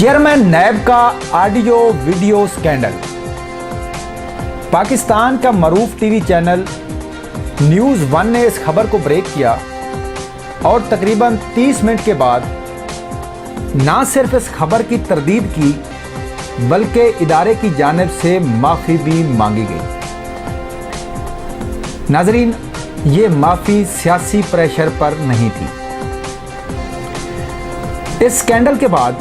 Chairman नैब का audio video scandal. Pakistan का मरूफ TV channel news 1 ने इस खबर को ब्रेक किया और तकरीबन 30 मिनट के बाद ना सिर्फ इस खबर की तरदीद की बल्कि इदारे की जानिब से माफ़ी भी मांगी गई। नाज़रीन, ये माफ़ी सियासी प्रेशर पर नहीं थी। इस स्कैंडल के बाद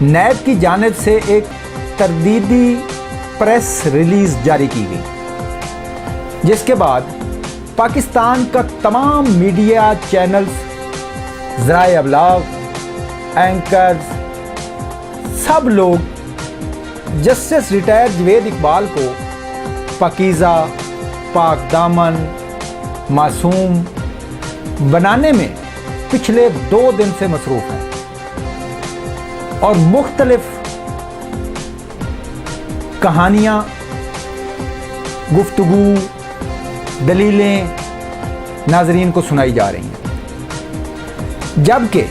नैब की जानिब से एक तरदीदी प्रेस रिलीज जारी की गई, जिसके बाद पाकिस्तान का तमाम मीडिया चैनल्स, ज़राए अबलाग, एंकर्स, सब लोग जस्टिस रिटायर्ड जवेद इकबाल को पाकीज़ा, पाक दामन, मासूम बनाने में पिछले 2 दिन से मसरूफ़ हैं और मुख्तलिफ कहानियाँ, गुफ्तगू, दलीलें नाज़रीन को सुनाई जा रही हैं, जबकि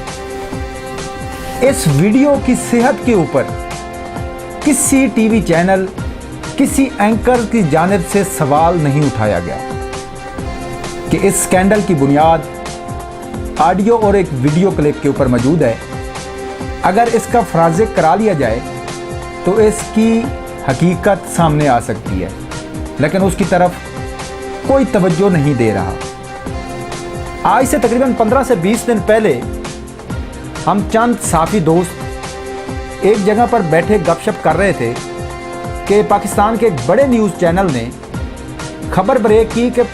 इस वीडियो की सेहत के ऊपर किसी टीवी चैनल, किसी एंकर की जानिब से सवाल नहीं उठाया गया कि इस स्कैंडल की बुनियाद ऑडियो और एक वीडियो क्लिप के ऊपर मौजूद है। अगर इसका फराज़ करा लिया जाए तो इसकी हकीकत सामने आ सकती है, लेकिन उसकी तरफ कोई तवज्जो नहीं दे रहा। आज से तकरीबन 15 से 20 दिन पहले हम चंद साफ़ी दोस्त एक जगह पर बैठे गपशप कर रहे थे कि पाकिस्तान के एक बड़े न्यूज़ चैनल ने खबर ब्रेक की कि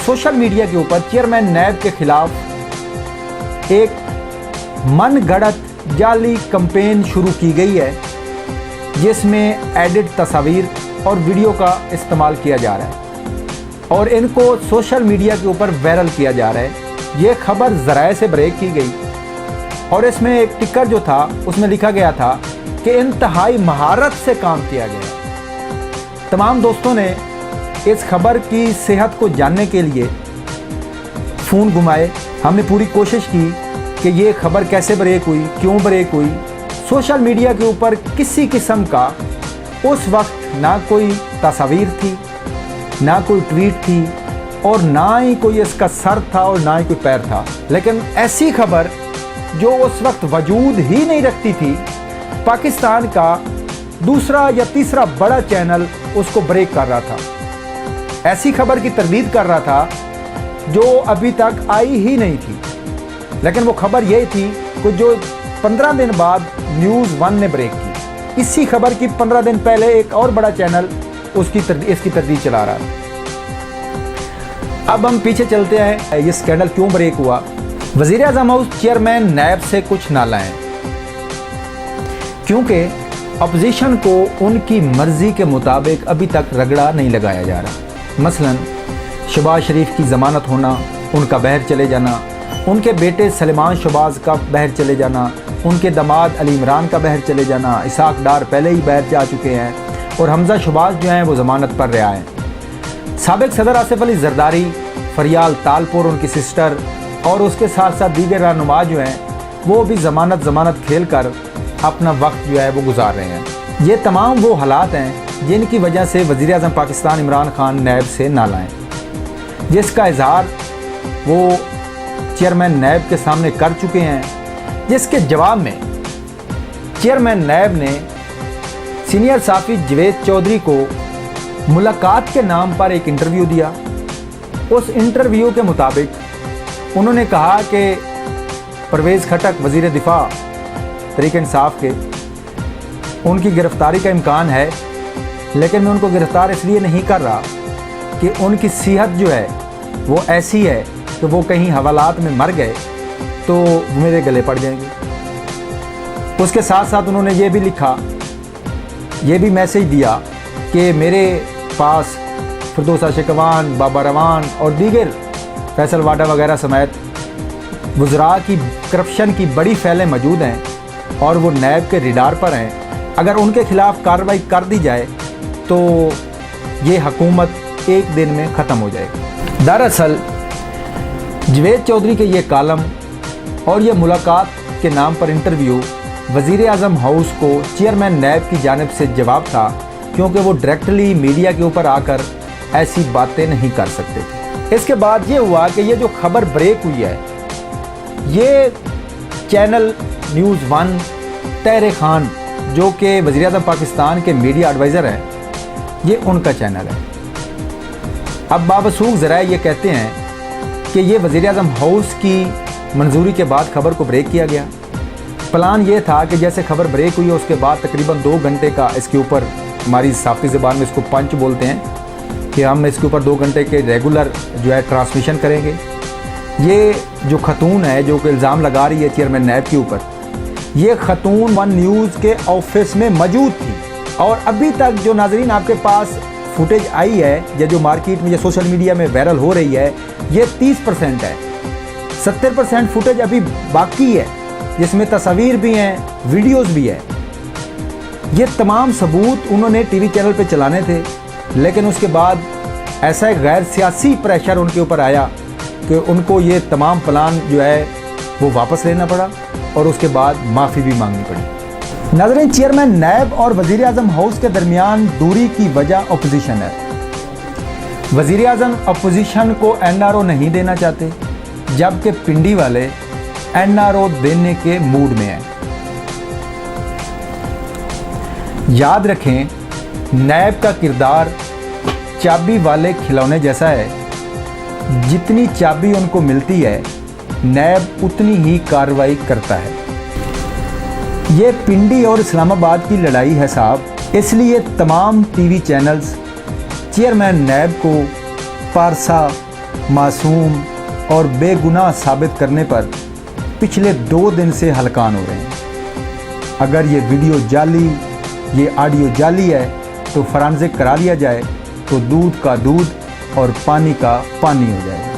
सोशल मीडिया के ऊपर चेयरमैन नैब के खिलाफ एक मनगढ़ंत जाली कैंपेन शुरू की गई है, जिसमें एडिट तस्वीर और वीडियो का इस्तेमाल किया जा रहा है और इनको सोशल मीडिया के ऊपर वायरल किया जा रहा है। ये खबर ज़राए से ब्रेक की गई और इसमें एक टिकर जो था उसमें लिखा गया था कि इंतहाई महारत से काम किया गया। तमाम दोस्तों ने इस खबर की सेहत को जानने के लिए फ़ोन घुमाए। हमने पूरी कोशिश की कि ये खबर कैसे ब्रेक हुई, क्यों ब्रेक हुई। सोशल मीडिया के ऊपर किसी किस्म का उस वक्त ना कोई तस्वीर थी, ना कोई ट्वीट थी और ना ही कोई इसका सर था और ना ही कोई पैर था। लेकिन ऐसी खबर जो उस वक्त वजूद ही नहीं रखती थी, पाकिस्तान का दूसरा या तीसरा बड़ा चैनल उसको ब्रेक कर रहा था। ऐसी खबर की तरदीद कर रहा था जो अभी तक आई ही नहीं थी, लेकिन वो खबर यही थी कि जो 15 दिन बाद न्यूज़ 1 ने ब्रेक की। इसी खबर की 15 दिन पहले एक और बड़ा चैनल इसकी तरदीद चला रहा है। अब हम पीछे चलते हैं, ये स्कैंडल क्यों ब्रेक हुआ। वज़ीर-ए-आज़म हाउस चेयरमैन नैब से कुछ ना लाएं, क्योंकि अपोजिशन को उनकी मर्ज़ी के मुताबिक अभी तक रगड़ा नहीं लगाया जा रहा। मसलन शहबाज शरीफ की ज़मानत होना, उनका बाहर चले जाना, उनके बेटे सलेमान शहबाज का बाहर चले जाना, उनके दामाद अली इमरान का बाहर चले जाना, इसाक डार पहले ही बाहर जा चुके हैं और हमजा शहबाज जो हैं वो ज़मानत पर रिहा हैं। साबिक सदर आसिफ अली जरदारी, फरियाल तालपुर उनकी सिस्टर और उसके साथ साथ दीगर रहनुमा जो हैं वो भी ज़मानत खेल कर अपना वक्त जो है वो गुजार रहे हैं। ये तमाम वो हालात हैं जिनकी वजह से वज़ीर-ए-आज़म पाकिस्तान इमरान खान नैब से ना लाएँ, जिसका इजहार वो चेयरमैन नैब के सामने कर चुके हैं। जिसके जवाब में चेयरमैन नैब ने सीनियर साफ़ी जवेद चौधरी को मुलाकात के नाम पर एक इंटरव्यू दिया। उस इंटरव्यू के मुताबिक उन्होंने कहा कि परवेज़ खटक वज़ीर दिफा तहरीक इंसाफ के, उनकी गिरफ़्तारी का इम्कान है, लेकिन मैं उनको गिरफ़्तार इसलिए नहीं कर रहा कि उनकी सेहत जो है वो ऐसी है कि वो कहीं हवालात में मर गए तो मेरे गले पड़ जाएंगे। उसके साथ साथ उन्होंने ये भी लिखा, ये भी मैसेज दिया कि मेरे पास फिरदौस शिकवान, बाबा रवान और दीगर फैसल वाडा वगैरह समेत वज़रा की करप्शन की बड़ी फैलें मौजूद हैं और वो नैब के रिडार पर हैं। अगर उनके ख़िलाफ़ कार्रवाई कर दी जाए तो ये हुकूमत एक दिन में ख़त्म हो जाएगी। दरअसल जवेद चौधरी के ये कालम और ये मुलाकात के नाम पर इंटरव्यू वज़ीर आज़म हाउस को चेयरमैन नैब की जानिब से जवाब था, क्योंकि वो डायरेक्टली मीडिया के ऊपर आकर ऐसी बातें नहीं कर सकते थे। इसके बाद ये हुआ कि ये जो खबर ब्रेक हुई है, ये चैनल न्यूज़ 1 तहर खान जो कि वज़ीर आज़म पाकिस्तान के मीडिया एडवाइज़र हैं, ये उनका चैनल है। अब बावसूख ज़राए ये कहते हैं कि ये वज़ीर आज़म हाउस की मंजूरी के बाद खबर को ब्रेक किया गया। प्लान ये था कि जैसे खबर ब्रेक हुई है उसके बाद तकरीबन 2 घंटे का इसके ऊपर, हमारी साफ़ी ज़बान में इसको पंच बोलते हैं, कि हम इसके ऊपर 2 घंटे के रेगुलर जो है ट्रांसमिशन करेंगे। ये जो खतून है जो कि इल्ज़ाम लगा रही है चेयरमैन नैब के ऊपर, ये खतून 1 न्यूज़ के ऑफिस में मौजूद थी और अभी तक जो नाज़रीन आपके पास फुटेज आई है या जो मार्केट में या सोशल मीडिया में वायरल हो रही है, ये 30% है। 70% फुटेज अभी बाकी है, जिसमें तस्वीर भी हैं, वीडियोस भी है। ये तमाम सबूत उन्होंने टीवी चैनल पे चलाने थे, लेकिन उसके बाद ऐसा एक गैर सियासी प्रेशर उनके ऊपर आया कि उनको ये तमाम प्लान जो है वो वापस लेना पड़ा और उसके बाद माफ़ी भी मांगनी पड़ी। नाज़रीन, चेयरमैन नैब और वज़ीर आज़म हाउस के दरमियान दूरी की वजह अपोजिशन है। वज़ीर आज़म अपोजिशन को NRO नहीं देना चाहते, जबकि पिंडी वाले NRO देने के मूड में हैं। याद रखें, नैब का किरदार चाबी वाले खिलौने जैसा है। जितनी चाबी उनको मिलती है, नैब उतनी ही कार्रवाई करता है। ये पिंडी और इस्लामाबाद की लड़ाई है साहब, इसलिए तमाम टीवी चैनल्स चेयरमैन नैब को पारसा, मासूम और बेगुनाह साबित करने पर पिछले 2 दिन से हलकान हो रहे हैं। अगर ये वीडियो जाली, ये ऑडियो जाली है तो फॉरेंसिक करा लिया जाए तो दूध का दूध और पानी का पानी हो जाएगा।